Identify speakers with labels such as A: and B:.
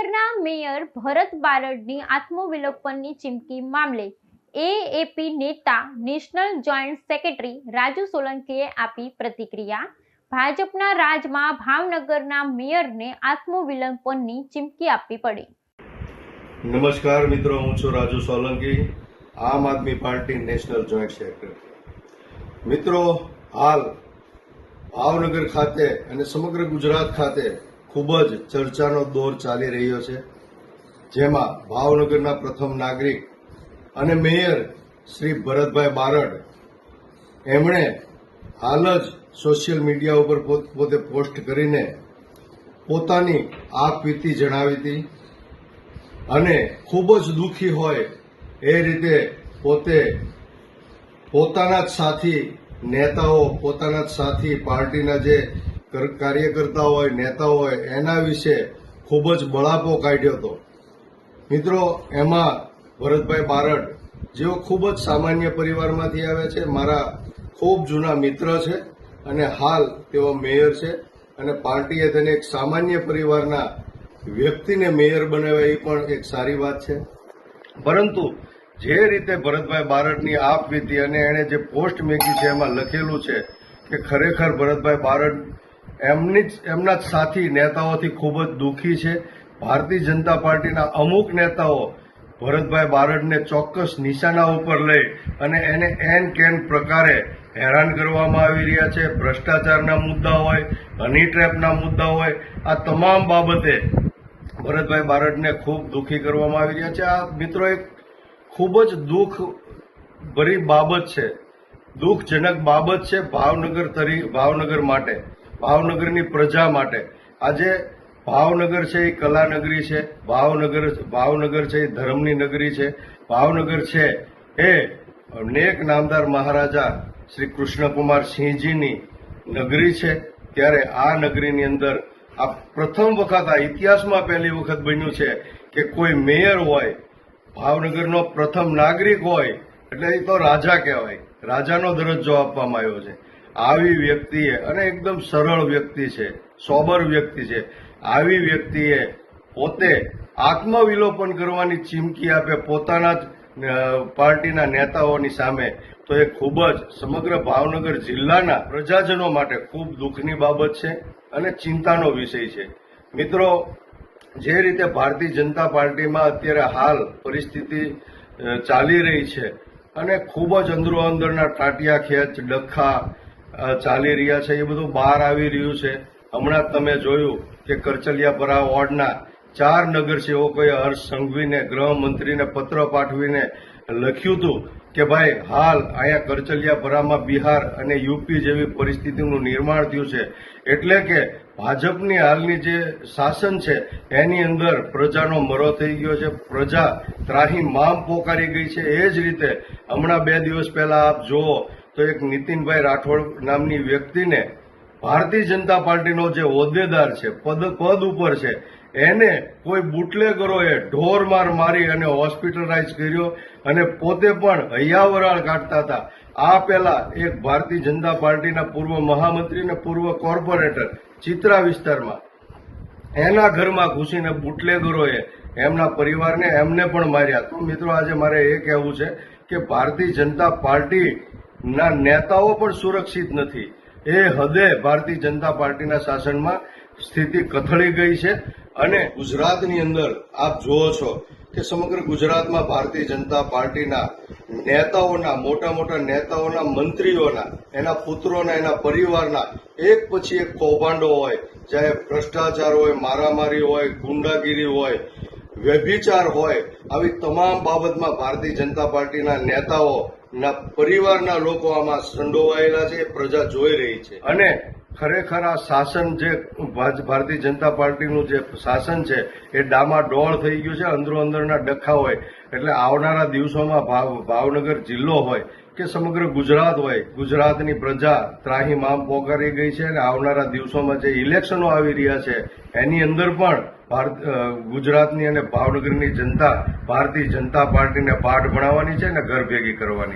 A: ભાવનગરના મેયર ભરત બારડની આત્મવિલોપનની ચીમકી મામલે એએપી નેતા નેશનલ જોઈન્ટ સેક્રેટરી રાજુ સોલંકીએ આપી પ્રતિક્રિયા। ભાજપના રાજમાં ભાવનગરના મેયરને આત્મવિલોપનની ચીમકી આપવી પડી।
B: નમસ્કાર મિત્રો, હું છું રાજુ સોલંકી, આમ આદમી પાર્ટી નેશનલ જોઈન્ટ સેક્રેટરી। મિત્રો, હાલ ભાવનગર ખાતે અને સમગ્ર ગુજરાત ખાતે ખૂબ જ ચર્ચાનો દોર ચાલી રહ્યો છે, જેમાં ભાવનગરના પ્રથમ નાગરિક અને મેયર શ્રી ભરતભાઈ બારડ એમણે હાલ જ સોશિયલ મીડિયા ઉપર પોતે પોસ્ટ કરીને પોતાની આપવીતી જણાવી હતી અને ખૂબ જ દુઃખી હોય એ રીતે પોતે પોતાના જ સાથી નેતાઓ, પોતાના જ સાથી પાર્ટીના જે કાર્યકર્તાઓ હોય, નેતાઓ હોય, એના વિશે ખૂબ જ બળાપો કાઢ્યો હતો। મિત્રો, એમાં ભરતભાઈ બારડ જેઓ ખૂબ જ સામાન્ય પરિવારમાંથી આવે છે, મારા ખૂબ જૂના મિત્ર છે અને હાલ તેઓ મેયર છે અને પાર્ટીએ તેને એક સામાન્ય પરિવારના વ્યક્તિને મેયર બનાવ્યા એ પણ એક સારી વાત છે। પરંતુ જે રીતે ભરતભાઈ બારડની આપવીતી અને એણે જે પોસ્ટ મૂકી છે એમાં લખેલું છે કે ખરેખર ભરતભાઈ બારડ એમના જ સાથી નેતાઓથી ખૂબ જ દુઃખી છે। ભારતીય જનતા પાર્ટીના અમુક નેતાઓ ભરતભાઈ બારડને ચોક્કસ નિશાના ઉપર લઈ અને એને એન કેન પ્રકારે હેરાન કરવામાં આવી રહ્યા છે। ભ્રષ્ટાચારના મુદ્દા હોય, હની ટ્રેપના મુદ્દા હોય, આ તમામ બાબતે ભરતભાઈ બારડને ખૂબ દુઃખી કરવામાં આવી રહ્યા છે। આ મિત્રો એક ખૂબ જ દુઃખ ભરી બાબત છે, દુઃખજનક બાબત છે ભાવનગર માટે, ભાવનગરની પ્રજા માટે। આજે ભાવનગર છે એ કલા નગરી છે, ભાવનગર છે એ ધર્મની નગરી છે, ભાવનગર છે એ નેક નામદાર મહારાજા શ્રી કૃષ્ણકુમાર સિંહજીની નગરી છે। ત્યારે આ નગરીની અંદર આ પ્રથમ વખત, આ ઇતિહાસમાં પહેલી વખત બન્યું છે કે કોઈ મેયર હોય, ભાવનગરનો પ્રથમ નાગરિક હોય એટલે એ તો રાજા કહેવાય, રાજાનો દરજ્જો આપવામાં આવ્યો છે। આવી વ્યક્તિએ, અને એકદમ સરળ વ્યક્તિ છે, સોબર વ્યક્તિ છે, આવી વ્યક્તિએ પોતે આત્મવિલોપન કરવાની ચીમકી આપે પોતાના જ પાર્ટીના નેતાઓની સામે, તો એ ખૂબ જ સમગ્ર ભાવનગર જિલ્લાના પ્રજાજનો માટે ખૂબ દુઃખની બાબત છે અને ચિંતાનો વિષય છે। મિત્રો, જે રીતે ભારતીય જનતા પાર્ટીમાં અત્યારે હાલ પરિસ્થિતિ ચાલી રહી છે અને ખૂબ જ અંદરો અંદરના ટાટિયા ખેંચ, ડખા ચાલી રહ્યા છે, એ બધું બહાર આવી રહ્યું છે। હમણાં તમે જોયું કે કરચલિયાપરા વોર્ડના 4 નગરસેવકોએ હર્ષ સંઘવીને, ગૃહમંત્રીને પત્ર પાઠવીને લખ્યું હતું કે ભાઈ હાલ અહીંયા કરચલિયાપરામાં બિહાર અને યુપી જેવી પરિસ્થિતિનું નિર્માણ થયું છે, એટલે કે ભાજપની હાલની જે શાસન છે એની અંદર પ્રજાનો મરો થઈ ગયો છે, પ્રજા ત્રાહિમામ પોકારી ગઈ છે। એ જ રીતે હમણાં 2 દિવસ પહેલા આપ જુઓ તો એક નીતિનભાઈ રાઠોડ નામની વ્યક્તિને ભારતીય જનતા પાર્ટીનો જે હોદ્દેદાર છે, પદ ઉપર છે, એને કોઈ બુટલેગરોએ ઢોર માર મારી અને હોસ્પિટલાઇઝ કર્યો અને પોતે પણ હૈયાવરાળ કાઢતા હતા। આ પહેલા એક ભારતીય જનતા પાર્ટીના પૂર્વ મહામંત્રી અને પૂર્વ કોર્પોરેટર ચિત્રા વિસ્તારમાં એના ઘરમાં ઘૂસીને બુટલેગરોએ એમના પરિવારને, એમને પણ માર્યા। તો મિત્રો, આજે મારે એ કહેવું છે કે ભારતીય જનતા પાર્ટીના નેતાઓ પણ સુરક્ષિત નથી। એ હદે ભારતીય જનતા પાર્ટીના શાસનમાં સ્થિતિ કથળી ગઈ છે અને ગુજરાતની અંદર આપ જુઓ છો કે સમગ્ર ગુજરાતમાં ભારતીય જનતા પાર્ટીના નેતાઓના, મોટા મોટા નેતાઓના, મંત્રીઓના, એના પુત્રોના, એના પરિવારના એક પછી એક કૌભાંડો હોય, ચાહે ભ્રષ્ટાચાર હોય, મારામારી હોય, ગુંડાગીરી હોય, વ્યભિચાર હોય, આવી તમામ બાબતમાં ભારતીય જનતા પાર્ટીના નેતાઓના પરિવારના લોકો આમાં સંડોવાયેલા છે, એ પ્રજા જોઈ રહી છે। અને ખરેખર આ શાસન, જે ભારતીય જનતા પાર્ટીનું જે શાસન છે એ ડામાડોળ થઈ ગયું છે, અંદરો અંદરના ડખા હોય। એટલે આવનારા દિવસોમાં ભાવનગર જિલ્લો હોય કે સમગ્ર ગુજરાત હોય, ગુજરાતની પ્રજા ત્રાહિમામ પોકારી ગઈ છે અને આવનારા દિવસોમાં જે ઇલેક્શનો આવી રહ્યા છે એની અંદર પણ ગુજરાતની અને ભાવનગરની જનતા ભારતીય જનતા પાર્ટીને પાઠ ભણાવવાની છે અને ઘર ભેગી કરવાની।